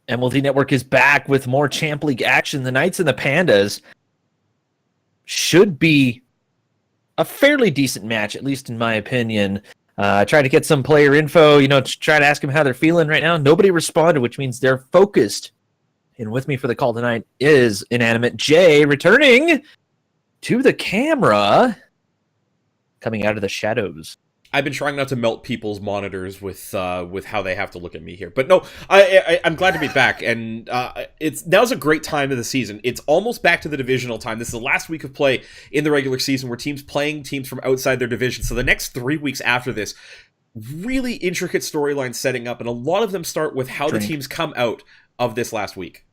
MLE Network is back with more Champ League action. The Knights and the Pandas should be a fairly decent match, at least in my opinion. I tried to get some player info, to try to ask them how they're feeling right now. Nobody responded, which means they're focused. And with me for the call tonight is Inanimate Jay, returning to the camera, coming out of the shadows. I've been trying not to melt people's monitors with how they have to look at me here, but no, I'm glad to be back, and now's a great time of the season. It's almost back to the divisional time. This is the last week of play in the regular season, where teams playing teams from outside their division. So the next 3 weeks after this, really intricate storylines setting up, and a lot of them start with how the teams come out of this last week.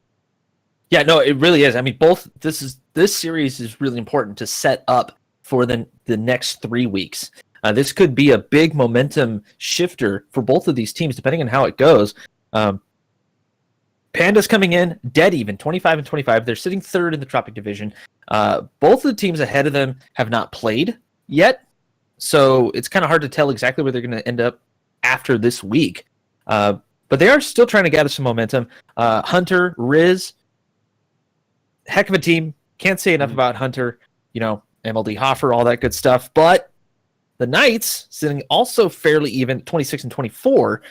Yeah, no, it really is. I mean, this series is really important to set up for the next 3 weeks. This could be a big momentum shifter for both of these teams, depending on how it goes. Pandas coming in dead even, 25 and 25. They're sitting third in the Tropic Division. Both of the teams ahead of them have not played yet, so it's kind of hard to tell exactly where they're going to end up after this week. But they are still trying to gather some momentum. Hunter, Riz, heck of a team. Can't say enough about Hunter. MLD Hoffer, all that good stuff. But the Knights, sitting also fairly even, 26 and 24,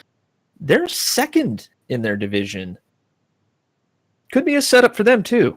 they're second in their division. Could be a setup for them, too.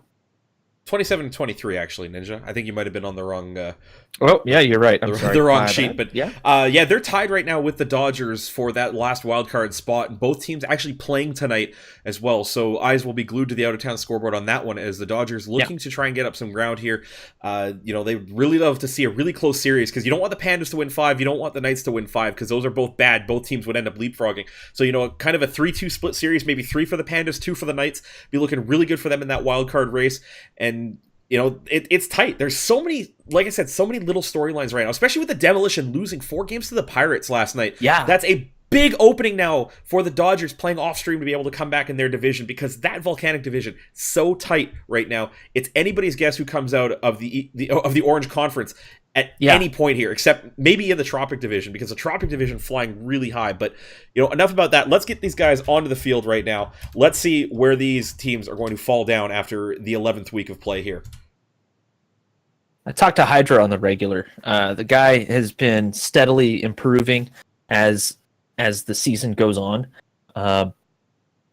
27 and 23, actually, Ninja. I think you might have been on the wrong... Oh, yeah, you're right. I'm sorry. The wrong sheet. But yeah, they're tied right now with the Dodgers for that last wildcard spot, and both teams actually playing tonight as well. So eyes will be glued to the out-of-town scoreboard on that one, as the Dodgers looking to try and get up some ground here. They really love to see a really close series, because you don't want the Pandas to win 5, you don't want the Knights to win 5, because those are both bad. Both teams would end up leapfrogging. So, kind of a 3-2 split series, maybe 3 for the Pandas, 2 for the Knights. Be looking really good for them in that wildcard race. And it's tight. There's so many, like I said, so many little storylines right now, especially with the Demolition losing 4 games to the Pirates last night. Yeah. That's a big opening now for the Dodgers playing off stream to be able to come back in their division, because that Volcanic division so tight right now. It's anybody's guess who comes out of the Orange Conference at any point here, except maybe in the Tropic division, because the Tropic division flying really high. But enough about that. Let's get these guys onto the field right now. Let's see where these teams are going to fall down after the 11th week of play here. I talked to Hydra on the regular. The guy has been steadily improving as the season goes on.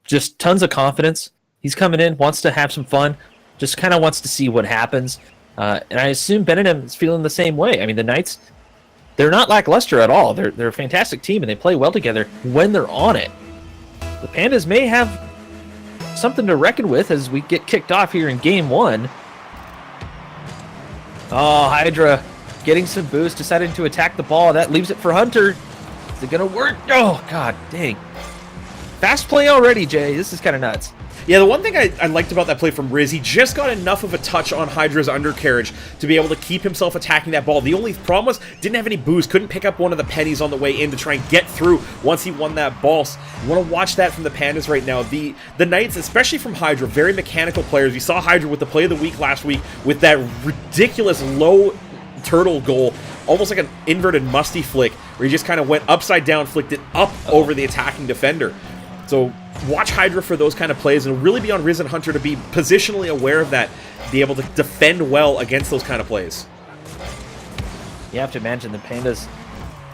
Just tons of confidence. He's coming in, wants to have some fun, just kind of wants to see what happens. And I assume Benedum is feeling the same way. I mean, the Knights, they're not lackluster at all. They're a fantastic team, and they play well together when they're on it. The Pandas may have something to reckon with as we get kicked off here in Game 1. Oh, Hydra getting some boost, deciding to attack the ball. That leaves it for Hunter. Is it going to work? Oh, God dang. Fast play already, Jay. This is kind of nuts. Yeah, the one thing I liked about that play from Riz, he just got enough of a touch on Hydra's undercarriage to be able to keep himself attacking that ball. The only problem was, didn't have any boost, couldn't pick up one of the pennies on the way in to try and get through once he won that ball. So you want to watch that from the Pandas right now. The Knights, especially from Hydra, very mechanical players. You saw Hydra with the play of the week last week with that ridiculous low turtle goal, almost like an inverted musty flick, where he just kind of went upside down, flicked it up over the attacking defender. So watch Hydra for those kind of plays, and really be on Riz and Hunter to be positionally aware of that, be able to defend well against those kind of plays. You have to imagine the Pandas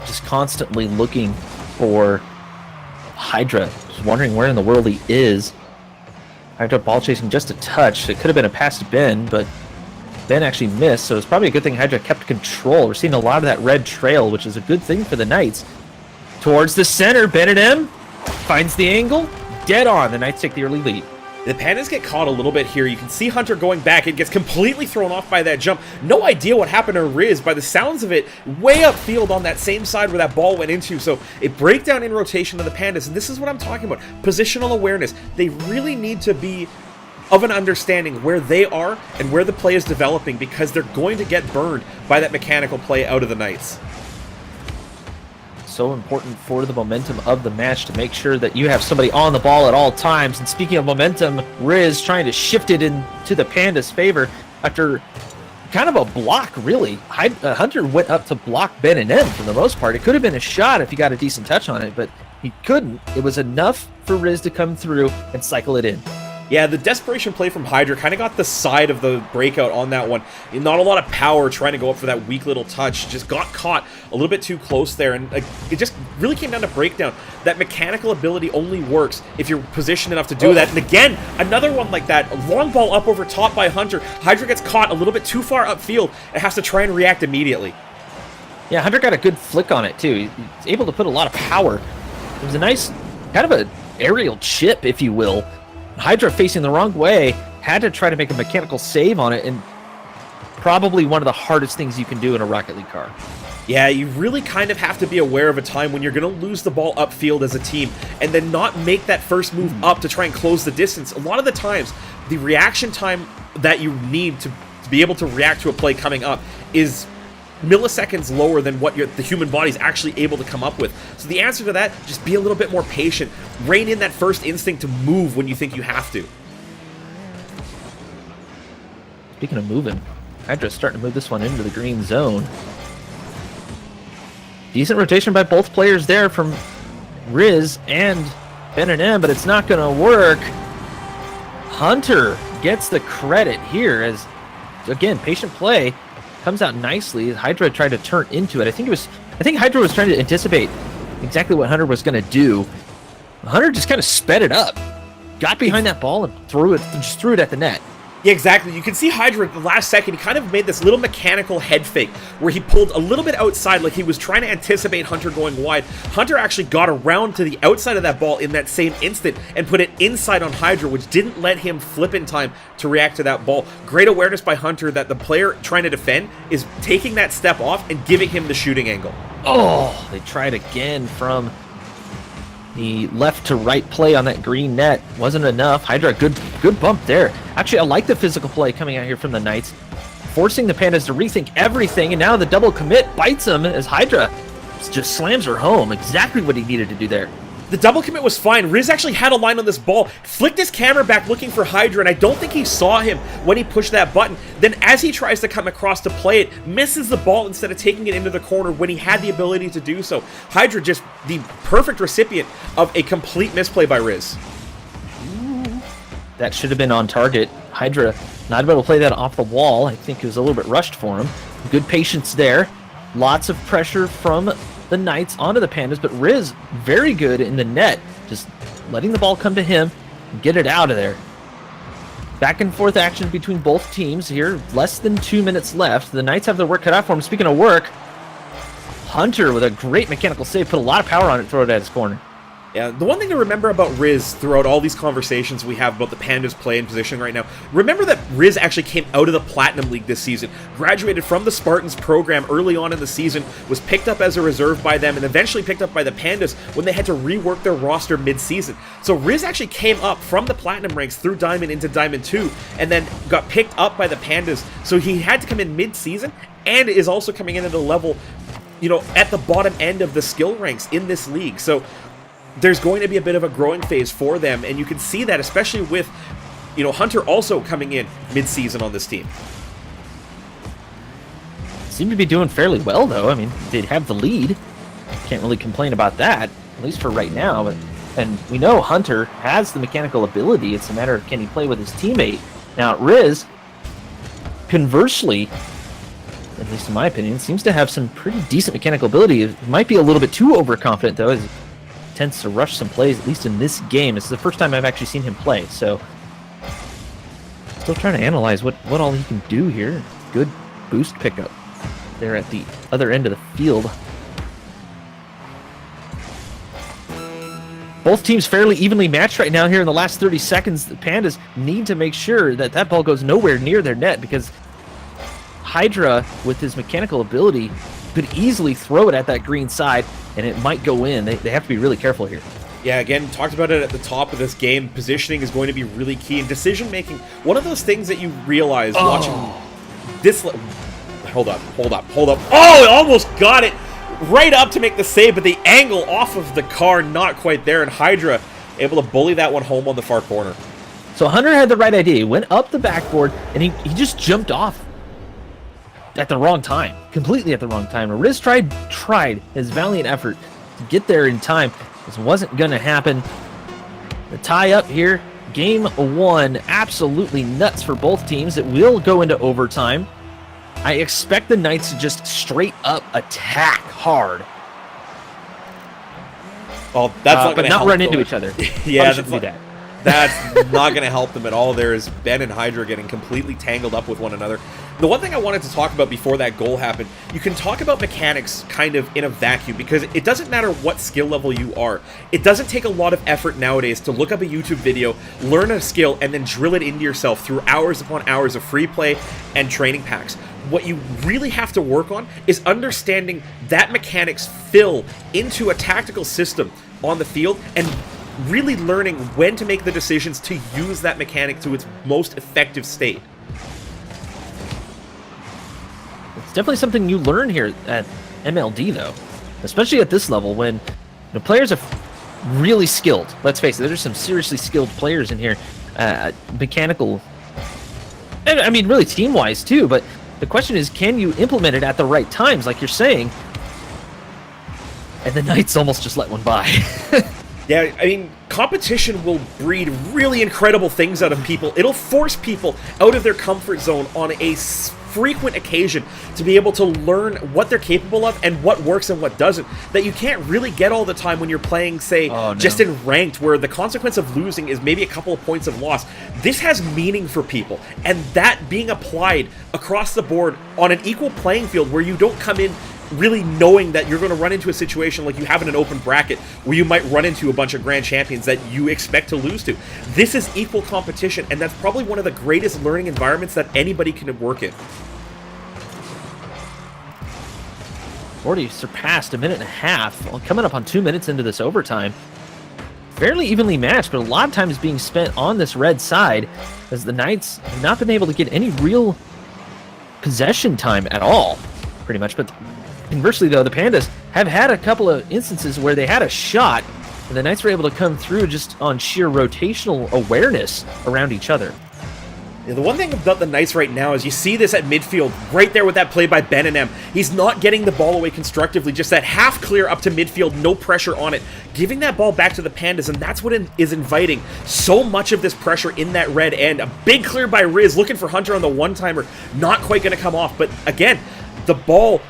just constantly looking for Hydra, just wondering where in the world he is. Hydra ball chasing just a touch. It could have been a pass to Ben, but Ben actually missed, so it's probably a good thing Hydra kept control. We're seeing a lot of that red trail, which is a good thing for the Knights. Towards the center, Benedum finds the angle, dead on. The Knights take the early lead. The Pandas get caught a little bit here. You can see Hunter going back. It gets completely thrown off by that jump. No idea what happened to Riz. By the sounds of it, way upfield on that same side where that ball went into. So a breakdown in rotation of the Pandas. And this is what I'm talking about. Positional awareness. They really need to be of an understanding where they are and where the play is developing, because they're going to get burned by that mechanical play out of the Knights. So important for the momentum of the match to make sure that you have somebody on the ball at all times. And speaking of momentum, Riz trying to shift it into the Pandas' favor after kind of a block, really. Hunter went up to block Ben and M for the most part. It could have been a shot if he got a decent touch on it, but He couldn't. It was enough for Riz to come through and cycle it in. Yeah, the desperation play from Hydra kind of got the side of the breakout on that one. Not a lot of power trying to go up for that weak little touch. Just got caught a little bit too close there, and it just really came down to breakdown. That mechanical ability only works if you're positioned enough to do that. And again, another one like that. A long ball up over top by Hunter. Hydra gets caught a little bit too far upfield and has to try and react immediately. Yeah, Hunter got a good flick on it, too. He's able to put a lot of power. It was a nice, kind of an aerial chip, if you will. Hydra facing the wrong way, had to try to make a mechanical save on it, and probably one of the hardest things you can do in a Rocket League car. Yeah, you really kind of have to be aware of a time when you're going to lose the ball upfield as a team, and then not make that first move up to try and close the distance. A lot of the times, the reaction time that you need to be able to react to a play coming up is milliseconds lower than what the human body is actually able to come up with. So the answer to that, just be a little bit more patient. Rein in that first instinct to move when you think you have to. Speaking of moving, Hydra's starting to move this one into the green zone. Decent rotation by both players there from Riz and Ben and M, but it's not going to work. Hunter gets the credit here as, again, patient play. Comes out nicely. Hydra tried to turn into it. I think Hydra was trying to anticipate exactly what Hunter was going to do. Hunter just kind of sped it up, got behind that ball and threw it at the net. Yeah, exactly. You can see Hydra at the last second, he kind of made this little mechanical head fake where he pulled a little bit outside like he was trying to anticipate Hunter going wide. Hunter actually got around to the outside of that ball in that same instant and put it inside on Hydra, which didn't let him flip in time to react to that ball. Great awareness by Hunter that the player trying to defend is taking that step off and giving him the shooting angle. Oh, they tried again from the left to right play on that green net. Wasn't enough. Hydra, good bump there. Actually, I like the physical play coming out here from the Knights, forcing the Pandas to rethink everything, and now the double commit bites him as Hydra just slams her home. Exactly what he needed to do there. The double commit was fine. Riz actually had a line on this ball, flicked his camera back looking for Hydra, and I don't think he saw him when he pushed that button. Then as he tries to come across to play it, misses the ball instead of taking it into the corner when he had the ability to do so. Hydra just the perfect recipient of a complete misplay by Riz. That should have been on target. Hydra not able to play that off the wall. I think it was a little bit rushed for him. Good patience there. Lots of pressure from the Knights onto the Pandas, but Riz very good in the net, just letting the ball come to him and get it out of there. Back and forth action between both teams here. Less than 2 minutes left. The Knights have their work cut out for them. Speaking of work, Hunter with a great mechanical save, put a lot of power on it, throw it at his corner. Yeah, the one thing to remember about Riz throughout all these conversations we have about the Pandas' play and positioning right now, remember that Riz actually came out of the Platinum League this season, graduated from the Spartans program early on in the season, was picked up as a reserve by them, and eventually picked up by the Pandas when they had to rework their roster mid-season. So Riz actually came up from the Platinum ranks through Diamond into Diamond 2, and then got picked up by the Pandas. So he had to come in mid-season, and is also coming in at a level, at the bottom end of the skill ranks in this league. So there's going to be a bit of a growing phase for them, and you can see that especially with, Hunter also coming in mid-season on this team. Seem to be doing fairly well, though. I mean, they have the lead. Can't really complain about that, at least for right now. And we know Hunter has the mechanical ability. It's a matter of can he play with his teammate. Now, Riz, conversely, at least in my opinion, seems to have some pretty decent mechanical ability. It might be a little bit too overconfident, though, as tends to rush some plays, at least in this game. This is the first time I've actually seen him play, so still trying to analyze what all he can do here. Good boost pickup there at the other end of the field. Both teams fairly evenly matched right now here in the last 30 seconds. The Pandas need to make sure that that ball goes nowhere near their net, because Hydra, with his mechanical ability, could easily throw it at that green side, and it might go in. They have to be really careful here. Yeah, again, talked about it at the top of this game. Positioning is going to be really key. And decision-making, one of those things that you realize watching this... Hold up. Oh, it almost got it right up to make the save, but the angle off of the car, not quite there. And Hydra able to bully that one home on the far corner. So Hunter had the right idea. He went up the backboard, and he just jumped off at the wrong time, completely at the wrong time. Riz tried his valiant effort to get there in time, This wasn't going to happen. The tie up here, game 1, absolutely nuts for both teams. It will go into overtime. I expect the Knights to just straight up attack hard. Well, that's not going to help. But not run into each other. Yeah, that's not going to help them at all. There is Ben and Hydra getting completely tangled up with one another. The one thing I wanted to talk about before that goal happened, you can talk about mechanics kind of in a vacuum because it doesn't matter what skill level you are. It doesn't take a lot of effort nowadays to look up a YouTube video, learn a skill, and then drill it into yourself through hours upon hours of free play and training packs. What you really have to work on is understanding that mechanics fill into a tactical system on the field and really learning when to make the decisions to use that mechanic to its most effective state. It's definitely something you learn here at MLD, though, especially at this level when the players are really skilled. Let's face it, there's some seriously skilled players in here, mechanical, and I mean really team-wise too. But the question is, can you implement it at the right times, like you're saying? And the Knights almost just let one by. Yeah, I mean, competition will breed really incredible things out of people. It'll force people out of their comfort zone on a frequent occasion to be able to learn what they're capable of and what works and what doesn't, that you can't really get all the time when you're playing, say, just in ranked, where the consequence of losing is maybe a couple of points of loss. This has meaning for people, and that being applied across the board on an equal playing field where you don't come in really knowing that you're going to run into a situation like you have in an open bracket where you might run into a bunch of grand champions that you expect to lose to. This is equal competition, and that's probably one of the greatest learning environments that anybody can work in. Already surpassed a minute and a half, coming up on 2 minutes into this overtime. Fairly evenly matched, but a lot of time is being spent on this red side as the Knights have not been able to get any real possession time at all, pretty much. But conversely, though, the Pandas have had a couple of instances where they had a shot, and the Knights were able to come through just on sheer rotational awareness around each other. Yeah, the one thing about the Knights right now is you see this at midfield, right there with that play by Ben and M. He's not getting the ball away constructively, just that half clear up to midfield, no pressure on it, giving that ball back to the Pandas, and that's what is inviting so much of this pressure in that red end. A big clear by Riz, looking for Hunter on the one-timer, not quite going to come off, but again, the ball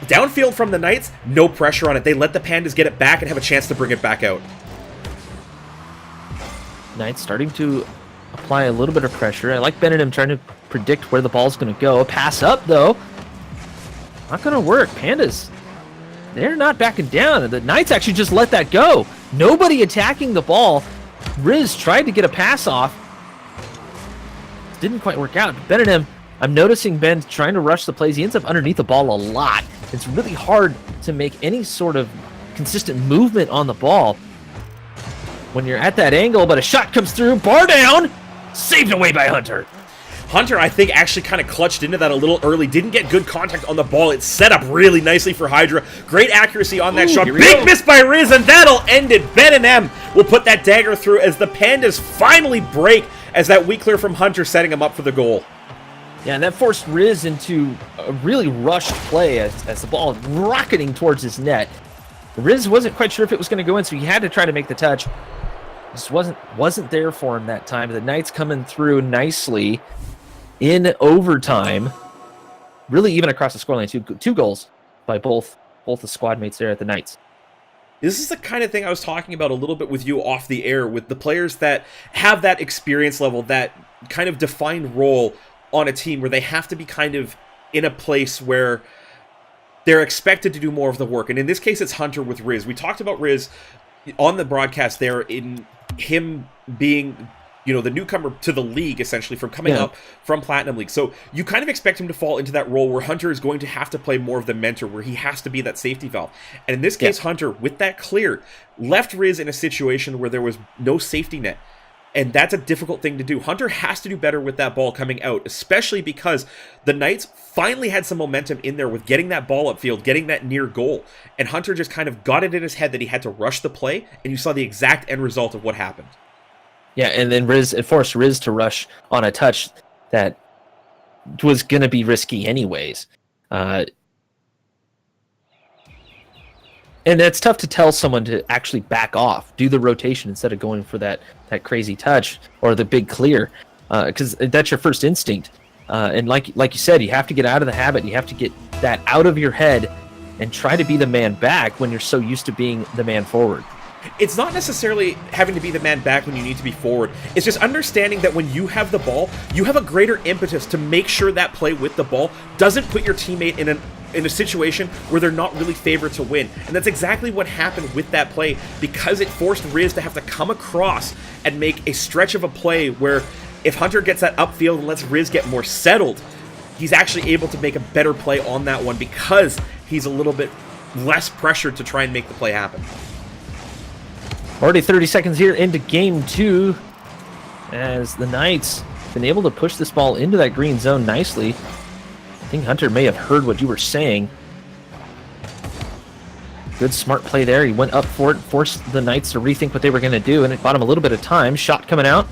downfield from the Knights, no pressure on it. They let the Pandas get it back and have a chance to bring it back out. Knights starting to apply a little bit of pressure. I like Benham trying to predict where the ball's going to go. Pass up, though. Not going to work. Pandas, they're not backing down. The Knights actually just let that go. Nobody attacking the ball. Riz tried to get a pass off. Didn't quite work out. Benham, I'm noticing Ben trying to rush the plays. He ends up underneath the ball a lot. It's really hard to make any sort of consistent movement on the ball when you're at that angle, but a shot comes through. Bar down! Saved away by Hunter. Hunter, I think, actually kind of clutched into that a little early. Didn't get good contact on the ball. It's set up really nicely for Hydra. Great accuracy on that shot. Big miss by Riz, and that'll end it. Ben and M will put that dagger through as the Pandas finally break as that weak clear from Hunter setting him up for the goal. Yeah, and that forced Riz into a really rushed play as the ball rocketing towards his net. Riz wasn't quite sure if it was going to go in, so he had to try to make the touch. Just wasn't there for him that time. The Knights coming through nicely in overtime. Really even across the scoreline. Two goals by both the squad mates there at the Knights. This is the kind of thing I was talking about a little bit with you off the air, with the players that have that experience level, that kind of defined role on a team where they have to be kind of in a place where they're expected to do more of the work. And in this case, it's Hunter with Riz. We talked about Riz on the broadcast there, in him being, you know, the newcomer to the league, essentially, from coming up from Platinum League. So you kind of expect him to fall into that role where Hunter is going to have to play more of the mentor, where he has to be that safety valve. And in this case, Hunter, with that clear, left Riz in a situation where there was no safety net. And that's a difficult thing to do. Hunter has to do better with that ball coming out, especially because the Knights finally had some momentum in there with getting that ball upfield, getting that near goal. And Hunter just kind of got it in his head that he had to rush the play, and you saw the exact end result of what happened. Yeah, and then it forced Riz to rush on a touch that was going to be risky anyways. And it's tough to tell someone to actually back off, do the rotation instead of going for that crazy touch or the big clear, because that's your first instinct. And like you said, you have to get out of the habit. You have to get that out of your head and try to be the man back when you're so used to being the man forward. It's not necessarily having to be the man back when you need to be forward. It's just understanding that when you have the ball, you have a greater impetus to make sure that play with the ball doesn't put your teammate in a situation where they're not really favored to win. And that's exactly what happened with that play, because it forced Riz to have to come across and make a stretch of a play where if Hunter gets that upfield and lets Riz get more settled, he's actually able to make a better play on that one because he's a little bit less pressured to try and make the play happen. Already 30 seconds here into game 2 as the Knights been able to push this ball into that green zone nicely. I think Hunter may have heard what you were saying. Good smart play there. He went up for it, forced the Knights to rethink what they were going to do, and it bought him a little bit of time. Shot coming out.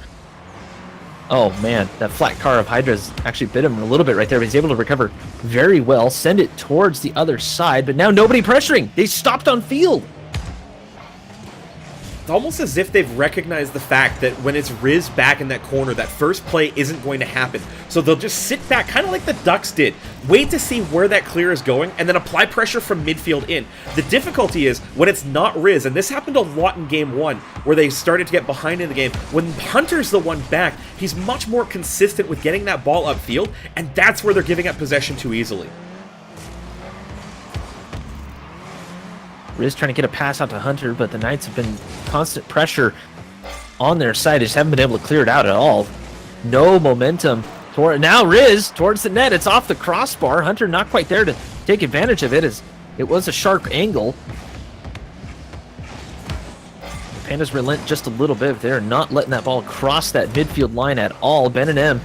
Oh man, that flat car of Hydra's actually bit him a little bit right there, but he's able to recover very well, send it towards the other side, but now nobody pressuring. They stopped on field. It's almost as if they've recognized the fact that when it's Riz back in that corner, that first play isn't going to happen. So they'll just sit back, kind of like the Ducks did, wait to see where that clear is going, and then apply pressure from midfield in. The difficulty is when it's not Riz, and this happened a lot in game 1, where they started to get behind in the game. When Hunter's the one back, he's much more consistent with getting that ball upfield, and that's where they're giving up possession too easily. Riz trying to get a pass out to Hunter, but the Knights have been constant pressure on their side. They just haven't been able to clear it out at all. No momentum. Now Riz towards the net. It's off the crossbar. Hunter not quite there to take advantage of it, as it was a sharp angle. The Pandas relent just a little bit. They're not letting that ball cross that midfield line at all. Ben and M,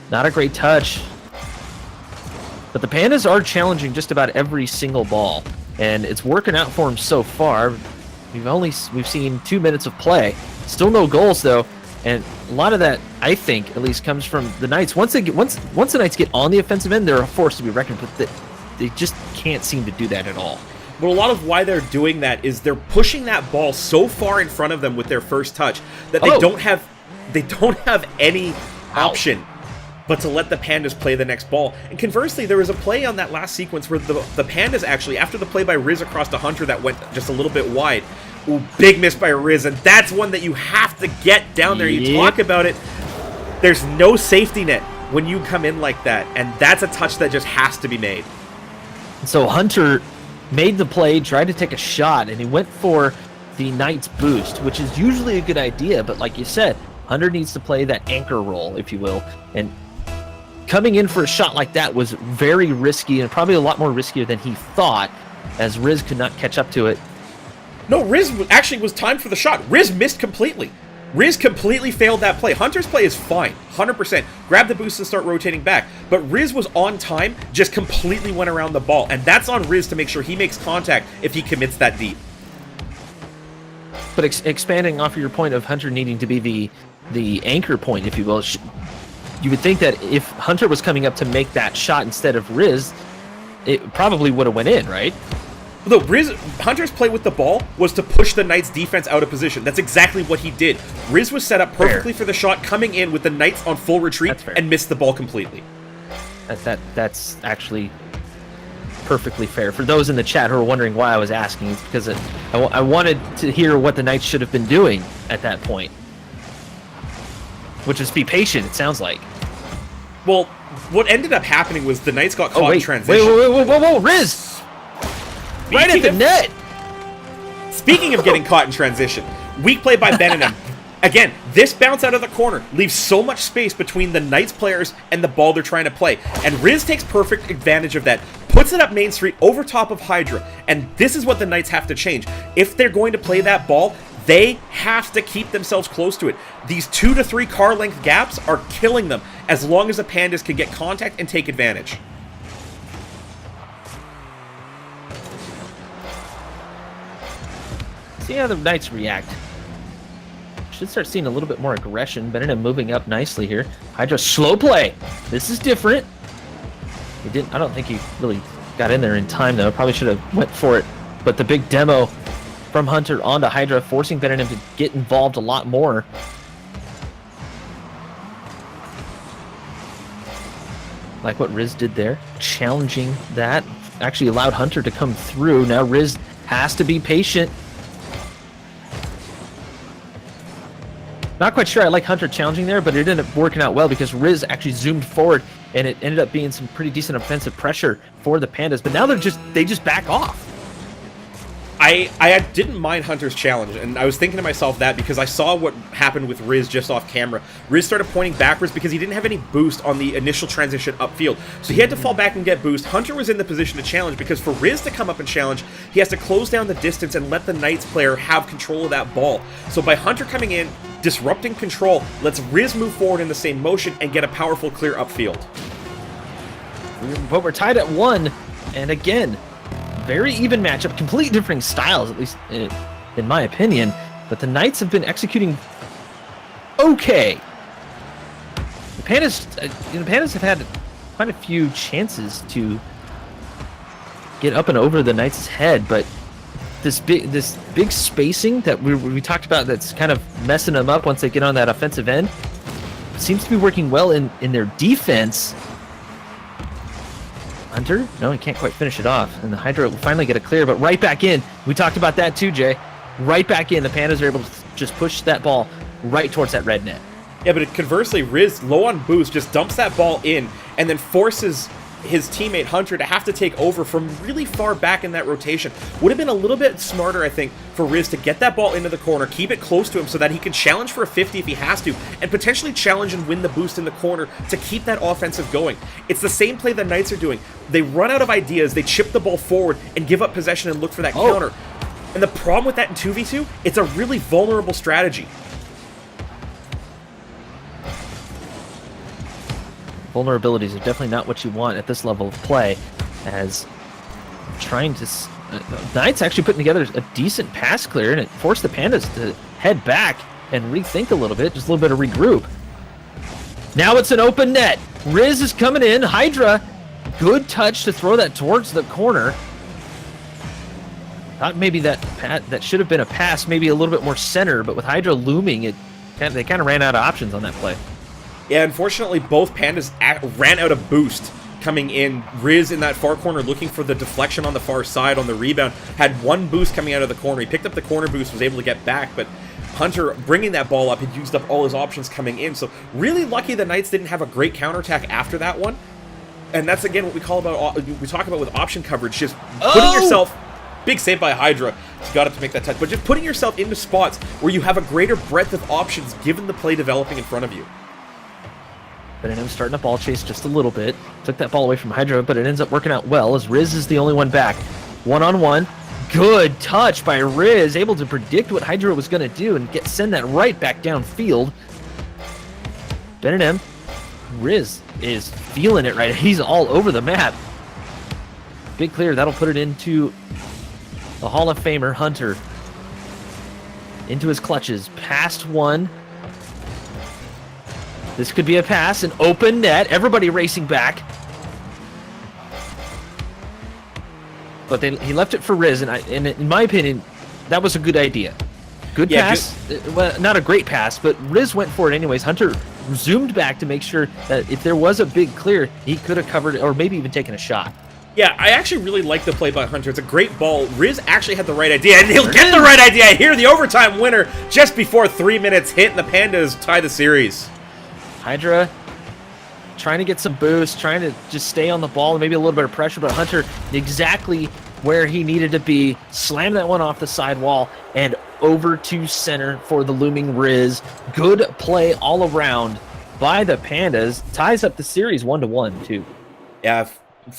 not a great touch. But the Pandas are challenging just about every single ball, and it's working out for them so far. We've seen 2 minutes of play. Still no goals though, and a lot of that, I think, at least, comes from the Knights. Once the Knights get on the offensive end, they're a force to be reckoned with. They just can't seem to do that at all. But a lot of why they're doing that is they're pushing that ball so far in front of them with their first touch that they don't have any option but to let the Pandas play the next ball. And conversely, there was a play on that last sequence where the Pandas actually, after the play by Riz across to Hunter that went just a little bit wide, ooh, big miss by Riz, and that's one that you have to get down there. You talk about it, there's no safety net when you come in like that, and that's a touch that just has to be made. So Hunter made the play, tried to take a shot, and he went for the Knights boost, which is usually a good idea, but like you said, Hunter needs to play that anchor role, if you will, and coming in for a shot like that was very risky, and probably a lot more riskier than he thought, as Riz could not catch up to it. No, Riz actually was timed for the shot. Riz missed completely. Riz completely failed that play. Hunter's play is fine, 100%. Grab the boost and start rotating back. But Riz was on time, just completely went around the ball. And that's on Riz to make sure he makes contact if he commits that deep. But expanding off of your point of Hunter needing to be the anchor point, if you will, you would think that if Hunter was coming up to make that shot instead of Riz, it probably would have went in, right? Though Hunter's play with the ball was to push the Knights' defense out of position. That's exactly what he did. Riz was set up perfectly for the shot, coming in with the Knights on full retreat and missed the ball completely. That's actually perfectly fair. For those in the chat who are wondering why I was asking, it's because I wanted to hear what the Knights should have been doing at that point, which is be patient, it sounds like. Well, what ended up happening was the Knights got caught in transition. Whoa, Riz! Right at the net! Speaking of getting caught in transition, weak play by Ben and M. Again, this bounce out of the corner leaves so much space between the Knights players and the ball they're trying to play. And Riz takes perfect advantage of that, puts it up Main Street over top of Hydra. And this is what the Knights have to change. If they're going to play that ball, they have to keep themselves close to it. These 2 to 3 car length gaps are killing them as long as the Pandas can get contact and take advantage. See how the Knights react. Should start seeing a little bit more aggression. Benedum moving up nicely here. Hydra slow play. This is different. I don't think he really got in there in time though. Probably should have went for it But the big demo from Hunter onto Hydra, forcing Venom to get involved a lot more. Like what Riz did there, challenging that. Actually allowed Hunter to come through. Now Riz has to be patient. Not quite sure I like Hunter challenging there, but it ended up working out well because Riz actually zoomed forward and it ended up being some pretty decent offensive pressure for the Pandas. But now they just back off. I didn't mind Hunter's challenge, and I was thinking to myself that because I saw what happened with Riz just off camera. Riz started pointing backwards because he didn't have any boost on the initial transition upfield, so he had to fall back and get boost. Hunter was in the position to challenge because for Riz to come up and challenge, he has to close down the distance and let the Knights player have control of that ball. So by Hunter coming in, disrupting control, lets Riz move forward in the same motion and get a powerful clear upfield. But we're tied at 1, and again, very even matchup, completely different styles, at least in my opinion. But the Knights have been executing okay. The Pandas have had quite a few chances to get up and over the Knights' head, but this big spacing that we talked about that's kind of messing them up once they get on that offensive end seems to be working well in their defense. Hunter? No, he can't quite finish it off. And the Hydra will finally get a clear, but right back in. We talked about that too, Jay. Right back in. The Pandas are able to just push that ball right towards that red net. Yeah, but conversely, Riz, low on boost, just dumps that ball in and then forces his teammate Hunter to have to take over from really far back in that rotation. Would have been a little bit smarter, I think, for Riz to get that ball into the corner, keep it close to him so that he can challenge for a 50 if he has to, and potentially challenge and win the boost in the corner to keep that offensive going. It's the same play the Knights are doing. They run out of ideas, they chip the ball forward and give up possession and look for that counter. And the problem with that in 2v2, it's a really vulnerable strategy. Vulnerabilities are definitely not what you want at this level of play, as trying to Knights actually putting together a decent pass clear, and it forced the Pandas to head back and rethink a little bit, just a little bit of regroup. Now it's an open net. Riz is coming in. Hydra, good touch to throw that towards the corner. Thought maybe that should have been a pass, maybe a little bit more center, but with Hydra looming, they kind of ran out of options on that play. Yeah, unfortunately, both Pandas ran out of boost coming in. Riz in that far corner looking for the deflection on the far side on the rebound. Had one boost coming out of the corner. He picked up the corner boost, was able to get back, but Hunter bringing that ball up had used up all his options coming in. So really lucky the Knights didn't have a great counterattack after that one. And that's, again, what we talk about with option coverage, just putting yourself... Big save by Hydra. He's got it to make that touch. But just putting yourself into spots where you have a greater breadth of options given the play developing in front of you. But I'm starting a ball chase just a little bit. Took that ball away from Hydra, but it ends up working out well as Riz is the only one back. One-on-one. Good touch by Riz, able to predict what Hydra was going to do and send that right back downfield. Ben&M. Riz is feeling it right. He's all over the map. Big clear. That'll put it into the Hall of Famer, Hunter. Into his clutches. Past one. This could be a pass, an open net. Everybody racing back. But he left it for Riz, and in my opinion, that was a good idea. Good pass. Well, not a great pass, but Riz went for it anyways. Hunter zoomed back to make sure that if there was a big clear, he could have covered it or maybe even taken a shot. Yeah, I actually really like the play by Hunter. It's a great ball. Riz actually had the right idea, and he'll get the right idea here. The overtime winner just before 3 minutes hit, and the Pandas tie the series. Hydra trying to get some boost, trying to just stay on the ball and maybe a little bit of pressure, but Hunter exactly where he needed to be, slammed that one off the side wall and over to center for the looming Riz. Good play all around by the Pandas. Ties up the series 1-1 too. Yeah,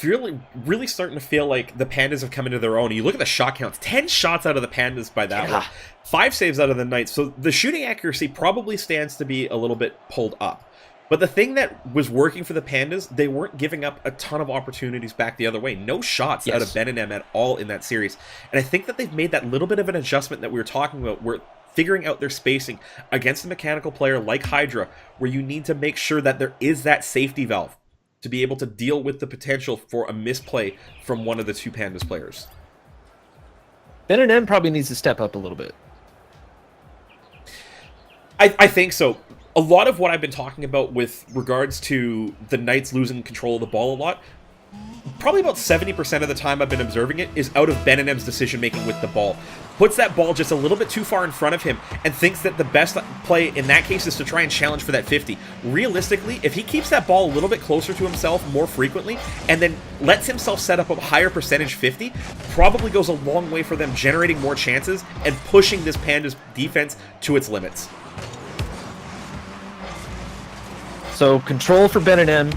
really starting to feel like the Pandas have come into their own. You look at the shot counts, 10 shots out of the Pandas by that one, 5 saves out of the Knights. So the shooting accuracy probably stands to be a little bit pulled up. But the thing that was working for the Pandas, they weren't giving up a ton of opportunities back the other way. No shots out of Ben&M at all in that series. And I think that they've made that little bit of an adjustment that we were talking about. We're figuring out their spacing against a mechanical player like Hydra, where you need to make sure that there is that safety valve to be able to deal with the potential for a misplay from one of the two Pandas players. Ben and M probably needs to step up a little bit. I think so. A lot of what I've been talking about with regards to the Knights losing control of the ball a lot, probably about 70% of the time I've been observing it, is out of Ben and M's decision-making with the ball. Puts that ball just a little bit too far in front of him and thinks that the best play in that case is to try and challenge for that 50. Realistically, if he keeps that ball a little bit closer to himself more frequently and then lets himself set up a higher percentage 50, probably goes a long way for them generating more chances and pushing this Pandas defense to its limits. So control for Ben and M,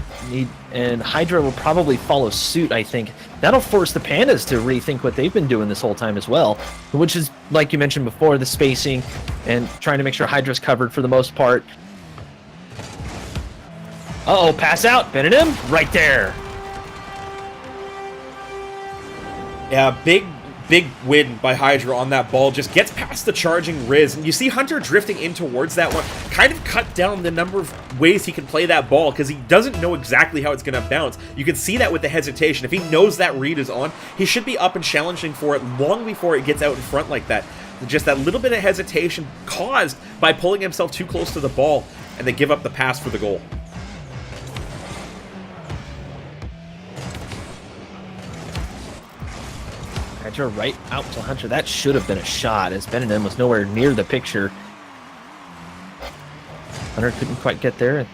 and Hydra will probably follow suit, I think. That'll force the Pandas to rethink what they've been doing this whole time as well, which is, like you mentioned before, the spacing and trying to make sure Hydra's covered for the most part. Uh-oh, pass out, Ben and M, right there. Yeah, big win by Hydra on that ball. Just gets past the charging Riz. And you see Hunter drifting in towards that one. Kind of cut down the number of ways he can play that ball because he doesn't know exactly how it's going to bounce. You can see that with the hesitation. If he knows that read is on, he should be up and challenging for it long before it gets out in front like that. Just that little bit of hesitation caused by pulling himself too close to the ball, and they give up the pass for the goal. Hydra right out to Hunter. That should have been a shot, as Ben and M was nowhere near the picture. Hunter couldn't quite get there.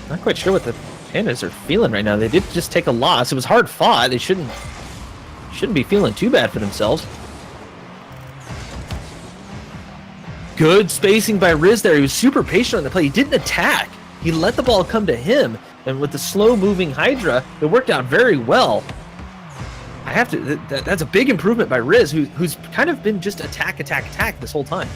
Not quite sure what the Pandas are feeling right now. They did just take a loss. It was hard fought. They shouldn't be feeling too bad for themselves. Good spacing by Riz there. He was super patient on the play. He didn't attack. He let the ball come to him, and with the slow-moving Hydra, it worked out very well. I have to. That's a big improvement by Riz, who's kind of been just attack this whole time.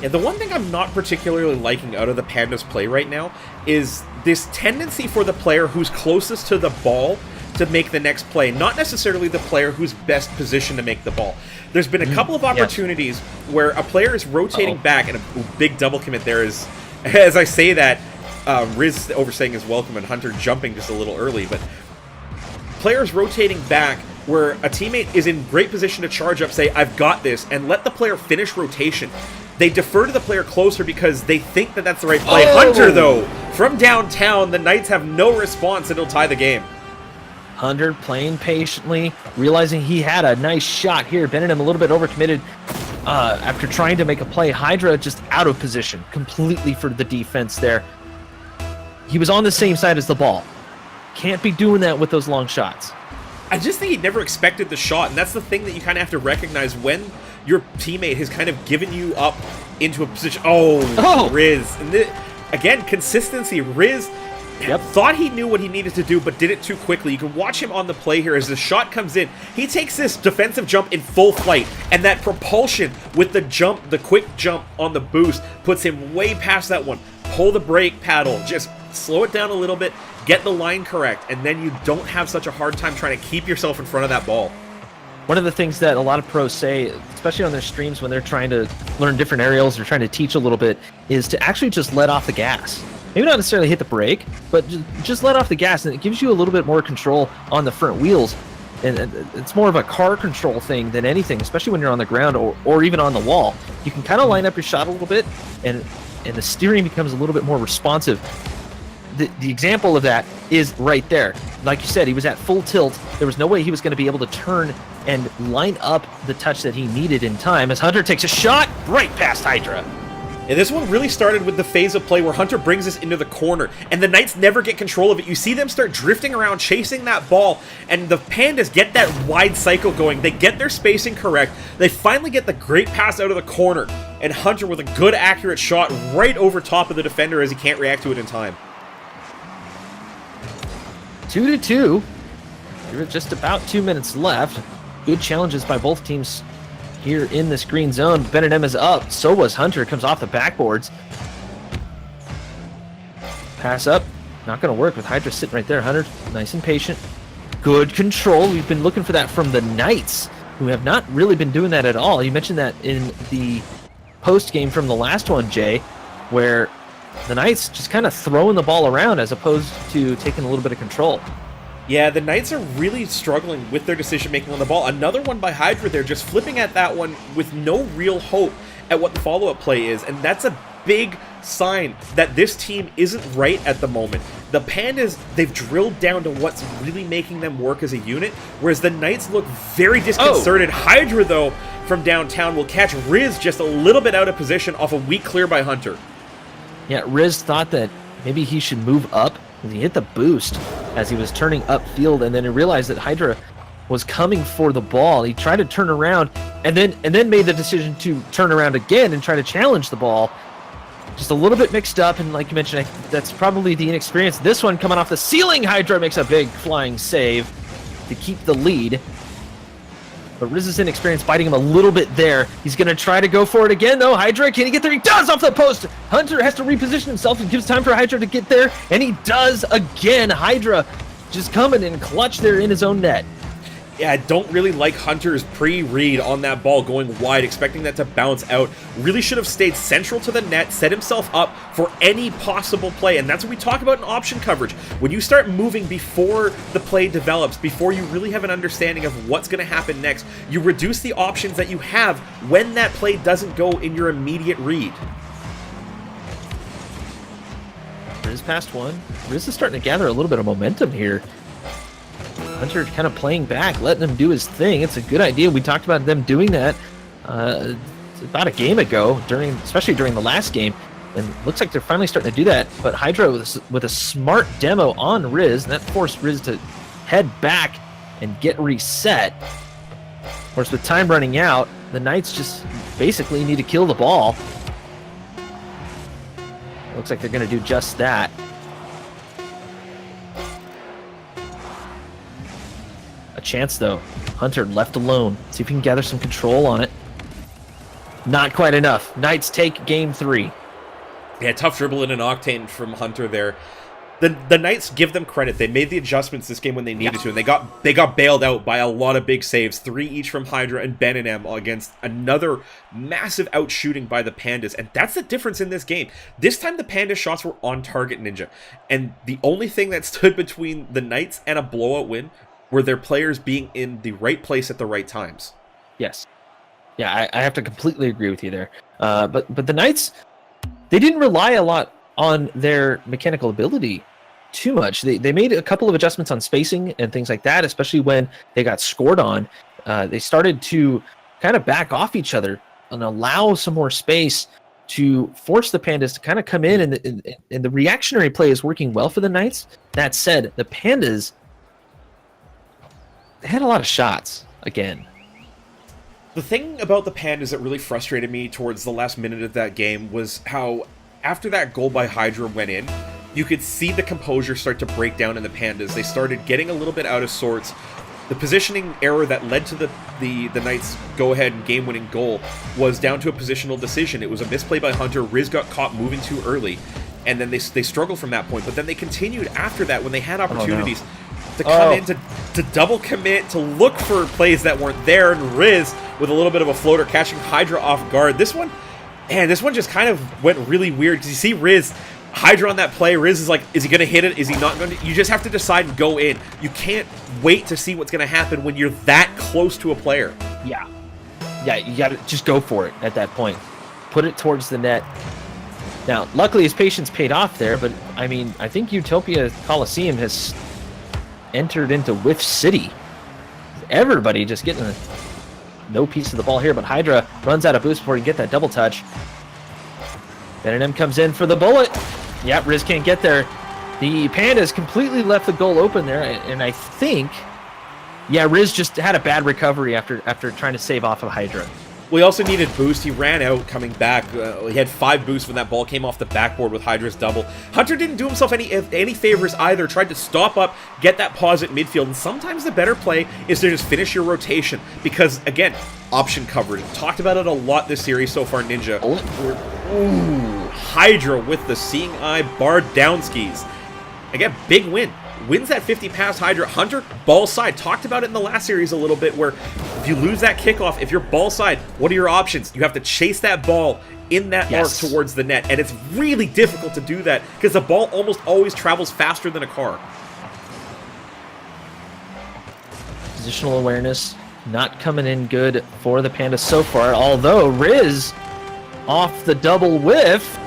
Yeah, the one thing I'm not particularly liking out of the Pandas play right now is this tendency for the player who's closest to the ball to make the next play, not necessarily the player who's best positioned to make the ball. There's been a couple of opportunities where a player is rotating back, and a big double commit there is, as I say that, Riz overstaying his welcome and Hunter jumping just a little early, but players rotating back where a teammate is in great position to charge up, say, I've got this, and let the player finish rotation. They defer to the player closer because they think that that's the right play. Hunter, though, from downtown, the Knights have no response, and it'll tie the game. Hunter playing patiently, realizing he had a nice shot here. Ben and M a little bit overcommitted after trying to make a play. Hydra just out of position completely for the defense there. He was on the same side as the ball. Can't be doing that with those long shots. I just think he never expected the shot, and that's the thing that you kind of have to recognize when your teammate has kind of given you up into a position. Oh. Riz. And again, consistency. Riz thought he knew what he needed to do, but did it too quickly. You can watch him on the play here as the shot comes in. He takes this defensive jump in full flight, and that propulsion with the jump, the quick jump on the boost, puts him way past that one. Pull the brake paddle, just slow it down a little bit, get the line correct, and then you don't have such a hard time trying to keep yourself in front of that ball. One of the things that a lot of pros say, especially on their streams when they're trying to learn different aerials or trying to teach a little bit, is to actually just let off the gas. Maybe not necessarily hit the brake, but just let off the gas, and it gives you a little bit more control on the front wheels. And it's more of a car control thing than anything, especially when you're on the ground or even on the wall. You can kind of line up your shot a little bit, and the steering becomes a little bit more responsive. The example of that is right there. Like you said, he was at full tilt. There was no way he was going to be able to turn and line up the touch that he needed in time as Hunter takes a shot right past Hydra. And this one really started with the phase of play where Hunter brings us into the corner, and the Knights never get control of it. You see them start drifting around, chasing that ball, and the Pandas get that wide cycle going. They get their spacing correct. They finally get the great pass out of the corner, and Hunter with a good, accurate shot right over top of the defender as he can't react to it in time. 2-2. There are just about 2 minutes left. Good challenges by both teams here in this green zone. Ben and M is up. So was Hunter. Comes off the backboards. Pass up. Not going to work with Hydra sitting right there. Hunter, nice and patient. Good control. We've been looking for that from the Knights, who have not really been doing that at all. You mentioned that in the post game from the last one, Jay, where the Knights just kind of throwing the ball around as opposed to taking a little bit of control. Yeah, the Knights are really struggling with their decision-making on the ball. Another one by Hydra there, just flipping at that one with no real hope at what the follow-up play is, and that's a big sign that this team isn't right at the moment. The Pandas, they've drilled down to what's really making them work as a unit, whereas the Knights look very disconcerted. Hydra, though, from downtown will catch Riz just a little bit out of position off a weak clear by Hunter. Yeah, Riz thought that maybe he should move up, and he hit the boost as he was turning upfield, and then he realized that Hydra was coming for the ball. He tried to turn around, and then made the decision to turn around again and try to challenge the ball. Just a little bit mixed up, and like you mentioned, that's probably the inexperience. This one coming off the ceiling, Hydra makes a big flying save to keep the lead. But Riz's inexperience biting him a little bit there. He's going to try to go for it again, though. Hydra, can he get there? He does off the post. Hunter has to reposition himself and gives time for Hydra to get there, and he does again. Hydra just coming in clutch there in his own net. Yeah, I don't really like Hunter's pre-read on that ball going wide, expecting that to bounce out. Really should have stayed central to the net, set himself up for any possible play, and that's what we talk about in option coverage. When you start moving before the play develops, before you really have an understanding of what's going to happen next, you reduce the options that you have when that play doesn't go in your immediate read. Riz passed one. Riz is starting to gather a little bit of momentum here. Hunter kind of playing back, letting him do his thing. It's a good idea. We talked about them doing that about a game ago, especially during the last game, and looks like they're finally starting to do that. But Hydra with a smart demo on Riz, and that forced Riz to head back and get reset. Of course, with time running out, the Knights just basically need to kill the ball. Looks like they're going to do just that. A chance, though. Hunter left alone. See if he can gather some control on it. Not quite enough. Knights take game 3. Yeah, tough dribble in an Octane from Hunter there. The Knights, give them credit. They made the adjustments this game when they needed to, and they got bailed out by a lot of big saves. 3 each from Hydra and Ben and M against another massive outshooting by the Pandas, and that's the difference in this game. This time the Pandas shots were on target, Ninja, and the only thing that stood between the Knights and a blowout win were their players being in the right place at the right times. Yes. Yeah, I have to completely agree with you there. But the Knights, they didn't rely a lot on their mechanical ability too much. They made a couple of adjustments on spacing and things like that, especially when they got scored on. They started to kind of back off each other and allow some more space to force the Pandas to kind of come in, and the reactionary play is working well for the Knights. That said, the Pandas, they had a lot of shots again. The thing about the Pandas that really frustrated me towards the last minute of that game was how, after that goal by Hydra went in, you could see the composure start to break down in the Pandas. They started getting a little bit out of sorts. The positioning error that led to the Knights' go-ahead and game-winning goal was down to a positional decision. It was a misplay by Hunter. Riz got caught moving too early, and then they struggled from that point. But then they continued after that when they had opportunities to come in, to double commit, to look for plays that weren't there, and Riz, with a little bit of a floater, catching Hydra off guard. This one just kind of went really weird, because you see Riz, Hydra on that play, Riz is like, is he going to hit it? Is he not going to? You just have to decide and go in. You can't wait to see what's going to happen when you're that close to a player. Yeah, you got to just go for it at that point. Put it towards the net. Now, luckily his patience paid off there, but I mean, I think Utopia Coliseum has entered into Whiff City. Everybody just getting no piece of the ball here, but Hydra runs out of boost before he can get that double touch. Ben M comes in for the bullet. Yep, Riz can't get there. The Pandas completely left the goal open there, and I think, yeah, Riz just had a bad recovery after trying to save off of Hydra. We also needed boost. He ran out coming back. He had 5 boosts when that ball came off the backboard with Hydra's double. Hunter didn't do himself any favors either. Tried to stop up, get that pause at midfield. And sometimes the better play is to just finish your rotation. Because, again, option coverage. Talked about it a lot this series so far, Ninja. Ooh, Hydra with the seeing eye bar down skis. Again, big win. Wins that 50 past Hydra. Hunter, ball side. Talked about it in the last series a little bit, where if you lose that kickoff, if you're ball side, what are your options? You have to chase that ball in that arc towards the net, and it's really difficult to do that because the ball almost always travels faster than a car. Positional awareness not coming in good for the Pandas so far, although Riz off the double whiff.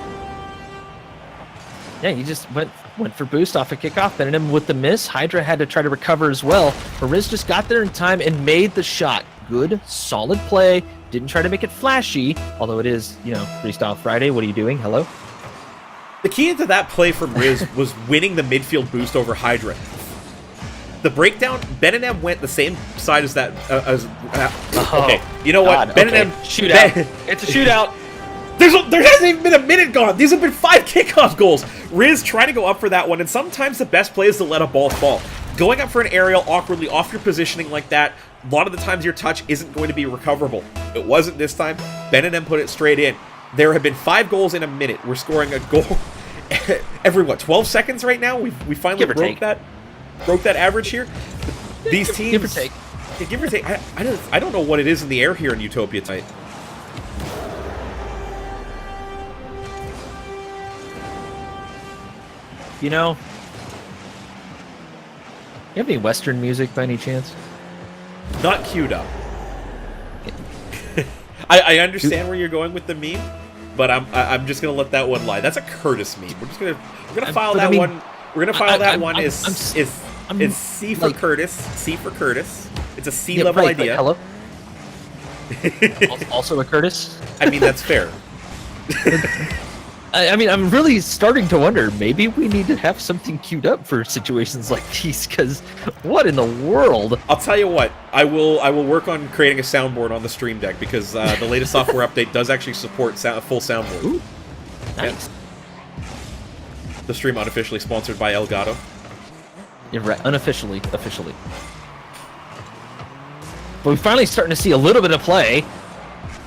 Yeah, he just went for boost off a kickoff, and him with the miss. Hydra had to try to recover as well, but Riz just got there in time and made the shot. Good, solid play. Didn't try to make it flashy, although it is, Freestyle Friday. What are you doing? Hello? The key into that play from Riz was winning the midfield boost over Hydra. The breakdown, Ben and M went the same side as that. Okay, you know what? Ben and M shootout. It's a shootout. There hasn't even been a minute gone. These have been 5 kickoff goals. Riz trying to go up for that one, and sometimes the best play is to let a ball fall. Going up for an aerial awkwardly off your positioning like that, a lot of the times your touch isn't going to be recoverable. It wasn't this time. Ben and M put it straight in. There have been 5 goals in a minute. We're scoring a goal every 12 seconds right now. We finally broke that average here. These teams, give or take. Yeah, give or take. I don't know what it is in the air here in Utopia tonight. You have any Western music by any chance? Not queued up. I understand where you're going with the meme, but I'm just gonna let that one lie. That's a Curtis meme. We're gonna file that one. We're gonna file that one is C for Curtis. C for Curtis. It's a C level idea. Hello. Also a Curtis. I mean, that's fair. I'm really starting to wonder, maybe we need to have something queued up for situations like these, because what in the world? I'll tell you what, I will work on creating a soundboard on the Stream Deck, because the latest software update does actually support full soundboard. Ooh, nice. Yeah. The stream unofficially sponsored by Elgato. You're right, unofficially, officially. But we're finally starting to see a little bit of play.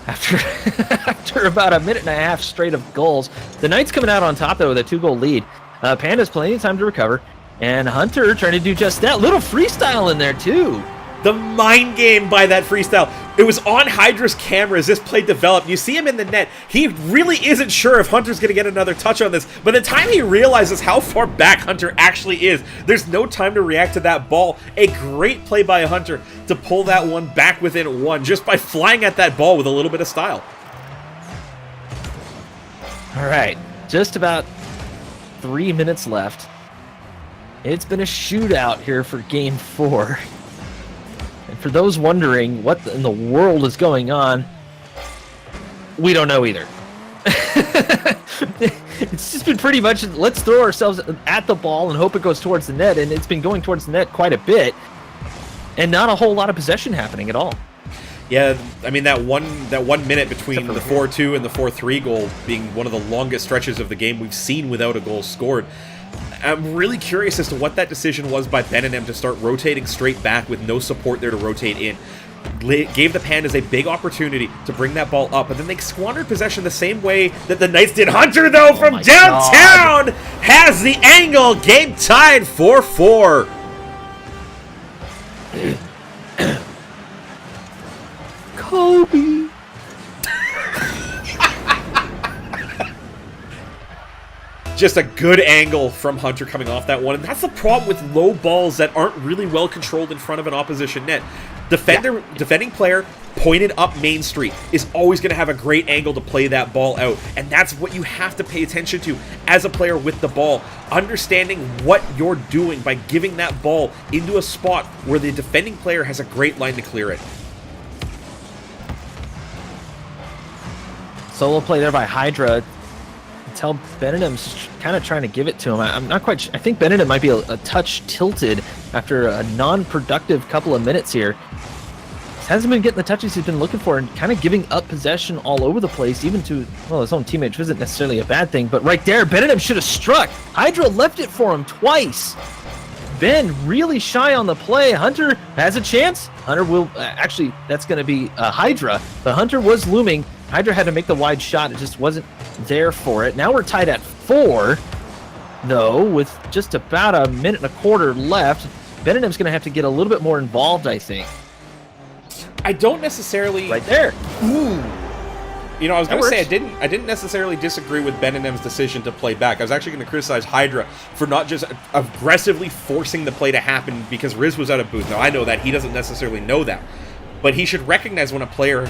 After about a minute and a half straight of goals. The Knights coming out on top, though, with a 2-goal lead. Pandas plenty of time to recover. And Hunter trying to do just that. Little freestyle in there, too. The mind game by that freestyle. It was on Hydra's camera as this play developed. You see him in the net. He really isn't sure if Hunter's going to get another touch on this. By the time he realizes how far back Hunter actually is, there's no time to react to that ball. A great play by Hunter to pull that one back within 1 just by flying at that ball with a little bit of style. All right, just about 3 minutes left. It's been a shootout here for Game 4. And for those wondering what in the world is going on, we don't know either. It's just been pretty much, let's throw ourselves at the ball and hope it goes towards the net, and it's been going towards the net quite a bit, and not a whole lot of possession happening at all. Yeah, I mean, that one minute between the 4-2 and the 4-3 goal being one of the longest stretches of the game we've seen without a goal scored. I'm really curious as to what that decision was by Ben and M to start rotating straight back with no support there to rotate in. Gave the Pandas a big opportunity to bring that ball up, but then they squandered possession the same way that the Knights did. Hunter, though, from downtown, has the angle. Game tied 4-4. Kobe. Just a good angle from Hunter coming off that one. And that's the problem with low balls that aren't really well controlled in front of an opposition net. Defending player pointed up Main Street is always going to have a great angle to play that ball out. And that's what you have to pay attention to as a player with the ball. Understanding what you're doing by giving that ball into a spot where the defending player has a great line to clear it. Solo play there by Hydra. Tell Benedum's kind of trying to give it to him. I'm not quite sure. I think Benedum might be a touch tilted after a non-productive couple of minutes here. He hasn't been getting the touches he's been looking for and kind of giving up possession all over the place, even to, well, his own teammate, which isn't necessarily a bad thing. But right there, Benedum should have struck. Hydra left it for him twice. Ben really shy on the play. Hunter has a chance. Hunter will, actually, that's going to be Hydra. But Hunter was looming. Hydra had to make the wide shot. It just wasn't there for it. Now we're tied at 4, though, with just about a minute and a quarter left. Benedum's going to have to get a little bit more involved, I think. I don't necessarily... Right there. Ooh. You know, I was That going to say works. I didn't necessarily disagree with Ben and M's decision to play back. I was actually going to criticize Hydra for not just aggressively forcing the play to happen because Riz was out of boost. Now, I know that. He doesn't necessarily know that. But he should recognize when a player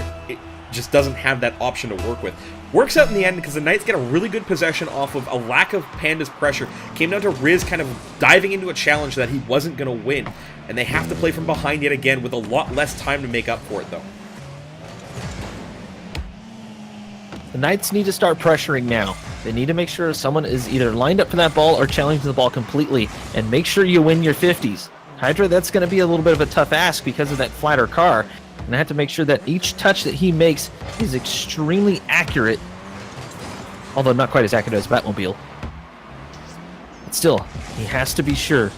just doesn't have that option to work with. Works out in the end because the Knights get a really good possession off of a lack of Panda's pressure. Came down to Riz kind of diving into a challenge that he wasn't going to win. And they have to play from behind yet again with a lot less time to make up for it, though. The Knights need to start pressuring now. They need to make sure someone is either lined up for that ball or challenging the ball completely, and make sure you win your 50s. Hydra, that's going to be a little bit of a tough ask because of that flatter car, and I have to make sure that each touch that he makes is extremely accurate, although not quite as accurate as Batmobile. But still, he has to be sure.